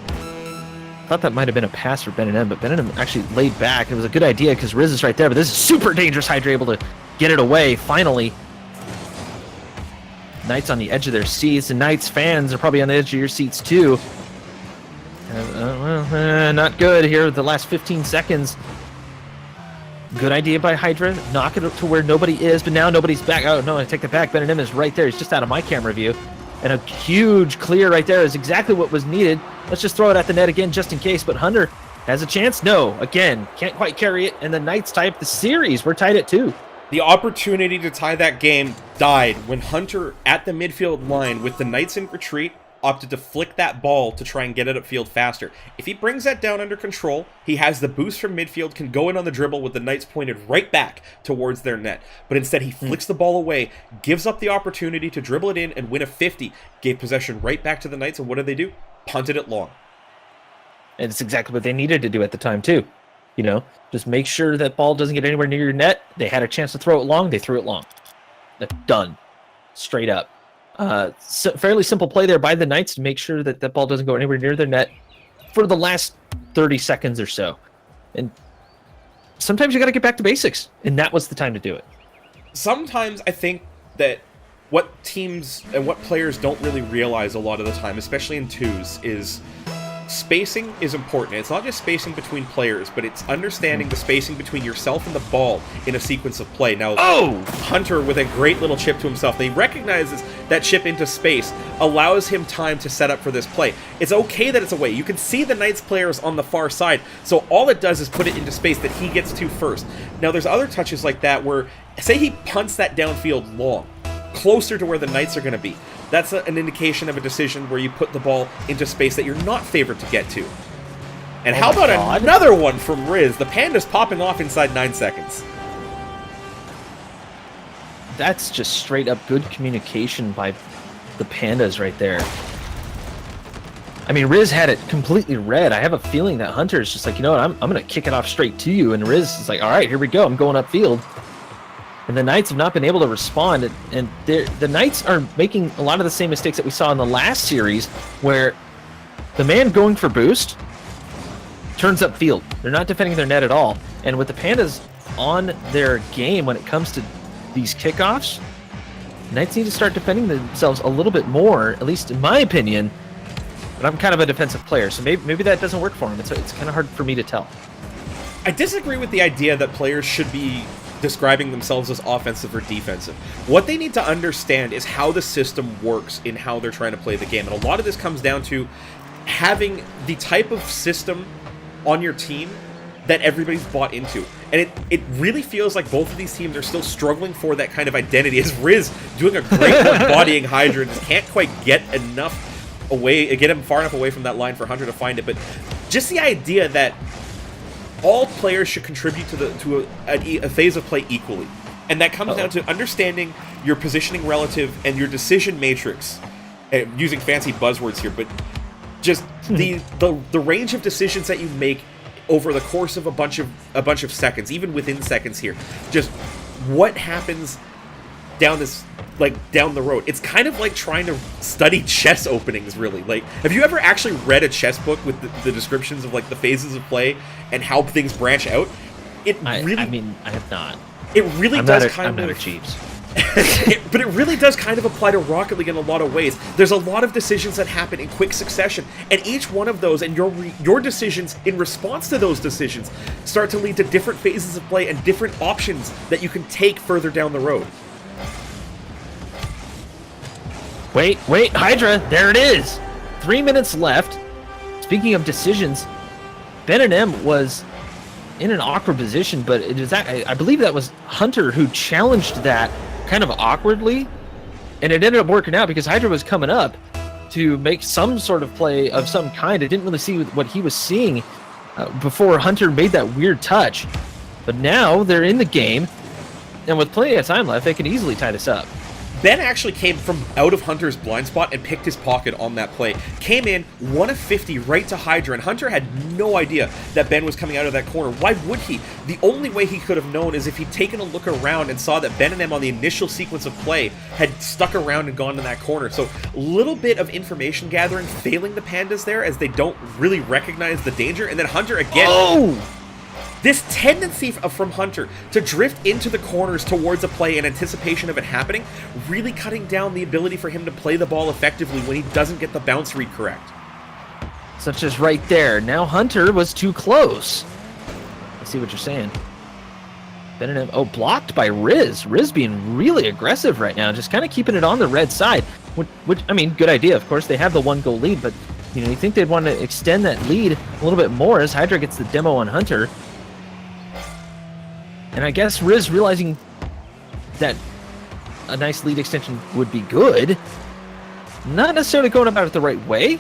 I thought that might have been a pass for Ben and M, but Ben and M actually laid back. It was a good idea because Riz is right there, but this is super dangerous. Hydra able to get it away, finally. Knights on the edge of their seats, and Knights fans are probably on the edge of your seats too. Not good here the last 15 seconds. Good idea by Hydra. Knock it to where nobody is, but now nobody's back. Oh, no, I take that back. Ben and M is right there. He's just out of my camera view. And a huge clear right there is exactly what was needed. Let's just throw it at the net again just in case. But Hunter has a chance. No, again, can't quite carry it. And the Knights tie up the series. We're tied at 2. The opportunity to tie that game died when Hunter, at the midfield line with the Knights in retreat, opted to flick that ball to try and get it upfield faster. If he brings that down under control, he has the boost from midfield, can go in on the dribble with the Knights pointed right back towards their net. But instead, he flicks the ball away, gives up the opportunity to dribble it in and win a 50, gave possession right back to the Knights, and what did they do? Punted it long. And it's exactly what they needed to do at the time, too. You know, just make sure that ball doesn't get anywhere near your net. They had a chance to throw it long. They threw it long. That's done. Straight up. Fairly simple play there by the Knights to make sure that that ball doesn't go anywhere near their net for the last 30 seconds or so. And sometimes you got to get back to basics, and that was the time to do it. Sometimes I think that what teams and what players don't really realize a lot of the time, especially in twos, is spacing is important. It's not just spacing between players, but it's understanding the spacing between yourself and the ball in a sequence of play. Now, Hunter, with a great little chip to himself, he recognizes that chip into space allows him time to set up for this play. It's okay that it's away. You can see the Knights players on the far side, so all it does is put it into space that he gets to first. Now, there's other touches like that where, say he punts that downfield long, closer to where the Knights are going to be. That's an indication of a decision where you put the ball into space that you're not favored to get to. And how about another one from Riz? The Pandas popping off inside 9 seconds. That's just straight up good communication by the Pandas right there. I mean, Riz had it completely read. I have a feeling that Hunter is just like, you know what, I'm going to kick it off straight to you. And Riz is like, all right, here we go. I'm going upfield. And the Knights have not been able to respond, and the Knights are making a lot of the same mistakes that we saw in the last series, where the man going for boost turns upfield. They're not defending their net at all. And with the Pandas on their game when it comes to these kickoffs, Knights need to start defending themselves a little bit more, at least in my opinion. But I'm kind of a defensive player, so maybe that doesn't work for him. It's kind of hard for me to tell. I disagree with the idea that players should be describing themselves as offensive or defensive. What they need to understand is how the system works in how they're trying to play the game. And a lot of this comes down to having the type of system on your team that everybody's bought into. And it really feels like both of these teams are still struggling for that kind of identity, as Riz doing a great work bodying Hydra and just can't quite get him far enough away from that line for Hunter to find it. But just the idea that all players should contribute to a phase of play equally. And that comes down to understanding your positioning relative and your decision matrix. Using fancy buzzwords here, but just the range of decisions that you make over the course of a bunch of seconds, even within seconds here. Just what happens down the road. It's kind of like trying to study chess openings, really. Like, have you ever actually read a chess book with the descriptions of like the phases of play and how things branch out? I mean, I have not. It really does I'm not a Chiefs. But it really does kind of apply to Rocket League in a lot of ways. There's a lot of decisions that happen in quick succession, and each one of those and your decisions in response to those decisions start to lead to different phases of play and different options that you can take further down the road. Wait, Hydra, there it is. 3 minutes left. Speaking of decisions, Ben and M was in an awkward position, but it is I believe that was Hunter who challenged that kind of awkwardly, and it ended up working out because Hydra was coming up to make some sort of play of some kind. I didn't really see what he was seeing before Hunter made that weird touch, but now they're in the game, and with plenty of time left, they can easily tie this up. Ben actually came from out of Hunter's blind spot and picked his pocket on that play. Came in, 1 of 50 right to Hydra, and Hunter had no idea that Ben was coming out of that corner. Why would he? The only way he could have known is if he'd taken a look around and saw that Ben and M on the initial sequence of play had stuck around and gone to that corner. So a little bit of information gathering failing the Pandas there as they don't really recognize the danger. And then Hunter again... Oh! This tendency from Hunter to drift into the corners towards a play in anticipation of it happening, really cutting down the ability for him to play the ball effectively when he doesn't get the bounce read correct. Such as right there. Now Hunter was too close. I see what you're saying. Blocked by Riz. Riz being really aggressive right now, just kind of keeping it on the red side. Which, I mean, good idea. Of course, they have the 1-goal lead, but you think they'd want to extend that lead a little bit more as Hydra gets the demo on Hunter. And I guess Riz realizing that a nice lead extension would be good, not necessarily going about it the right way.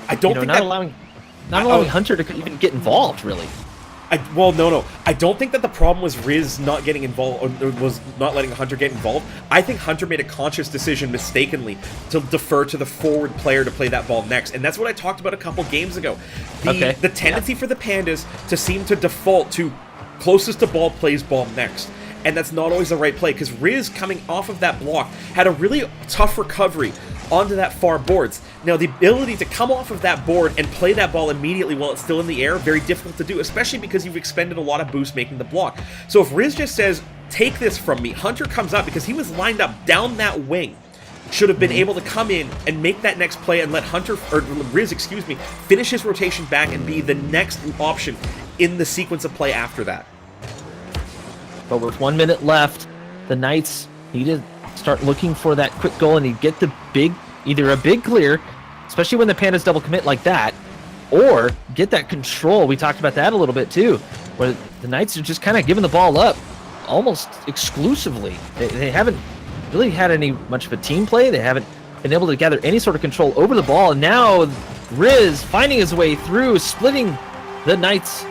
I don't think not allowing Hunter to even get involved, really. No. I don't think that the problem was Riz not getting involved, or was not letting Hunter get involved. I think Hunter made a conscious decision mistakenly to defer to the forward player to play that ball next. And that's what I talked about a couple games ago. The tendency for the Pandas to seem to default to closest to ball plays ball next. And that's not always the right play, because Riz, coming off of that block, had a really tough recovery onto that far boards. Now, the ability to come off of that board and play that ball immediately while it's still in the air, very difficult to do, especially because you've expended a lot of boost making the block. So if Riz just says, take this from me, Hunter comes up, because he was lined up down that wing, should have been able to come in and make that next play and let Riz, finish his rotation back and be the next option in the sequence of play after that. But with 1 minute left, the Knights need to start looking for that quick goal and he'd get the either a big clear, especially when the Pandas double commit like that, or get that control. We talked about that a little bit too, where the Knights are just kind of giving the ball up almost exclusively. They haven't really had much of a team play. They haven't been able to gather any sort of control over the ball. And now Riz finding his way through, splitting the Knights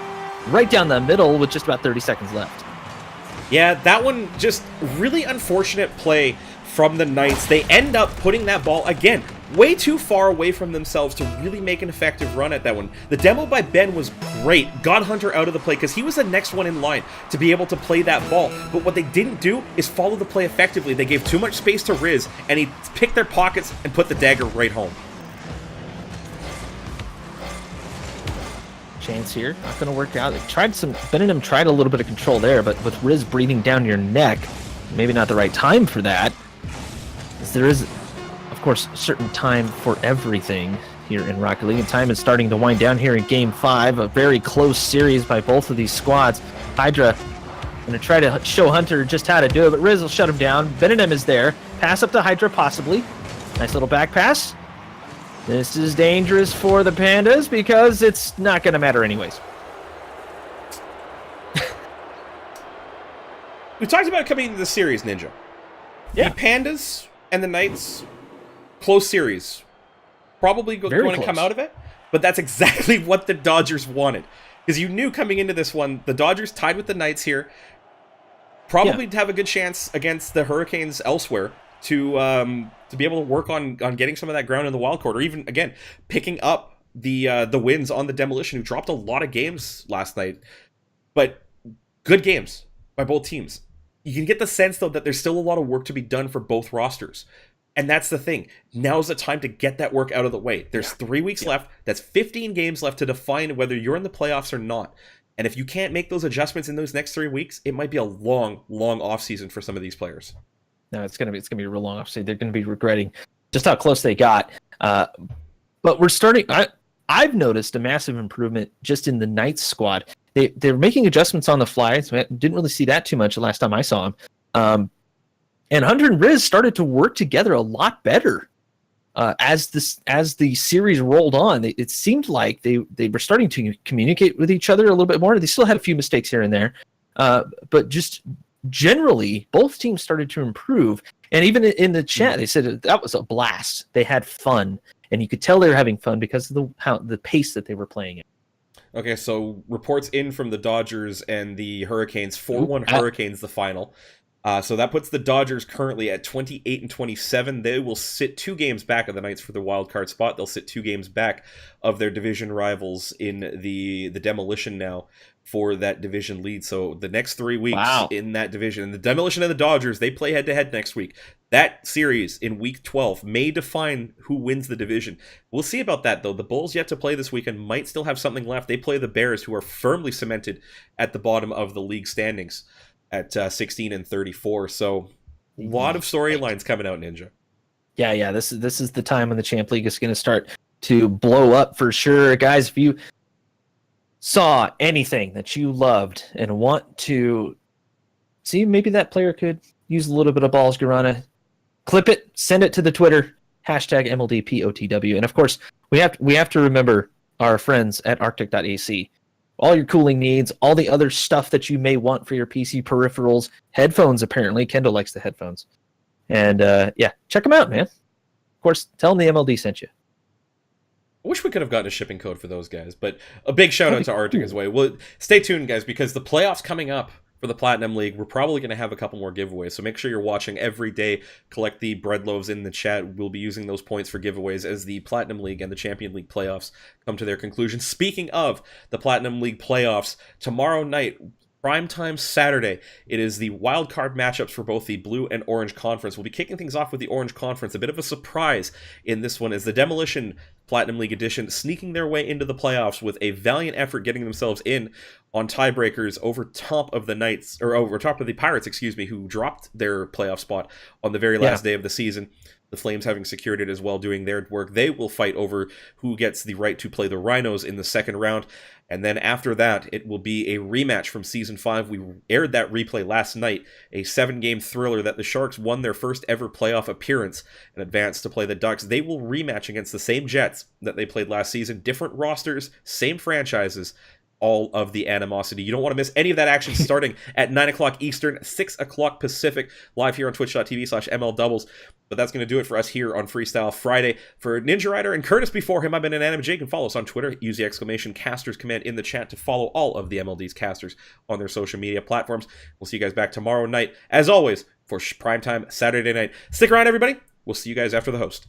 right down the middle with just about 30 seconds left. Yeah, that one, just really unfortunate play from the Knights. They end up putting that ball, again, way too far away from themselves to really make an effective run at that one. The demo by Ben was great, got Hunter out of the play, because he was the next one in line to be able to play that ball. But what they didn't do is follow the play effectively. They gave too much space to Riz, and he picked their pockets and put the dagger right home. Chance here, not going to work out. Ben and him tried a little bit of control there, but with Riz breathing down your neck, maybe not the right time for that. As there is, of course, a certain time for everything here in Rocket League, and time is starting to wind down here in Game 5, a very close series by both of these squads. Hydra going to try to show Hunter just how to do it, but Riz will shut him down. Ben and him is there. Pass up to Hydra, possibly. Nice little back pass. This is dangerous for the Pandas because it's not going to matter anyways. We talked about it coming into the series, Ninja. Yeah. The Pandas and the Knights, close series. Probably going to come out of it, but that's exactly what the Dodgers wanted. Because you knew coming into this one, the Dodgers tied with the Knights here, probably have a good chance against the Hurricanes elsewhere to be able to work on getting some of that ground in the wild card, or even, again, picking up the wins on the Demolition, who dropped a lot of games last night. But good games by both teams. You can get the sense, though, that there's still a lot of work to be done for both rosters. And that's the thing. Now's the time to get that work out of the way. There's 3 weeks left. That's 15 games left to define whether you're in the playoffs or not. And if you can't make those adjustments in those next 3 weeks, it might be a long, long offseason for some of these players. No, it's gonna be a real long offseason. They're gonna be regretting just how close they got. But we're starting. I've noticed a massive improvement just in the Knights squad. They're making adjustments on the fly. So I didn't really see that too much the last time I saw them. And Hunter and Riz started to work together a lot better as the series rolled on. It seemed like they were starting to communicate with each other a little bit more. They still had a few mistakes here and there, but just generally, both teams started to improve. And even in the chat, they said that was a blast. They had fun, and you could tell they were having fun because of the pace that they were playing at. Okay, so reports in from the Dodgers and the Hurricanes. 4-1 Hurricanes, the final. So that puts the Dodgers currently at 28-27. They will sit 2 games back of the Knights for the wild card spot. They'll sit 2 games back of their division rivals in the demolition now for that division lead. So the next 3 weeks in that division, and the demolition and the Dodgers, they play head-to-head next week. That series in week 12 may define who wins the division. We'll see about that, though. The Bulls yet to play this weekend might still have something left. They play the Bears, who are firmly cemented at the bottom of the league standings at 16-34. So a lot of storylines coming out, Ninja. Yeah. This is the time when the Champ League is going to start to blow up for sure. Guys, if you saw anything that you loved and want to see, maybe that player could use a little bit of balls, Garana, clip it, send it to the Twitter, #MLDPOTW. And of course, we have to remember our friends at Arctic.ac. All your cooling needs, all the other stuff that you may want for your PC peripherals, headphones apparently. Kendall likes the headphones. And check them out, man. Of course, tell them the MLD sent you. I wish we could have gotten a shipping code for those guys, but a big shout out to Arctic as well. Well, stay tuned, guys, because the playoffs coming up for the Platinum League, we're probably going to have a couple more giveaways, so make sure you're watching every day. Collect the bread loaves in the chat. We'll be using those points for giveaways as the Platinum League and the Champion League playoffs come to their conclusion. Speaking of the Platinum League playoffs, tomorrow night, primetime Saturday, it is the wild card matchups for both the Blue and Orange Conference. We'll be kicking things off with the Orange Conference. A bit of a surprise in this one is the Demolition Platinum League Edition sneaking their way into the playoffs with a valiant effort getting themselves in on tiebreakers over top of the Knights, or over top of the Pirates, who dropped their playoff spot on the very last day of the season. The Flames having secured it as well, doing their work. They will fight over who gets the right to play the Rhinos in the second round. And then after that, it will be a rematch from Season 5. We aired that replay last night, a 7-game thriller that the Sharks won their first ever playoff appearance and advanced to play the Ducks. They will rematch against the same Jets that they played last season. Different rosters, same franchises. All of the animosity. You don't want to miss any of that action starting at 9 o'clock Eastern, 6 o'clock Pacific, live here on twitch.tv/MLDoubles. But that's going to do it for us here on Freestyle Friday. For Ninja Rider and Curtis before him, I've been an Anime Jake, and follow us on Twitter. Use the exclamation casters command in the chat to follow all of the MLD's casters on their social media platforms. We'll see you guys back tomorrow night, as always, for primetime Saturday night. Stick around, everybody. We'll see you guys after the host.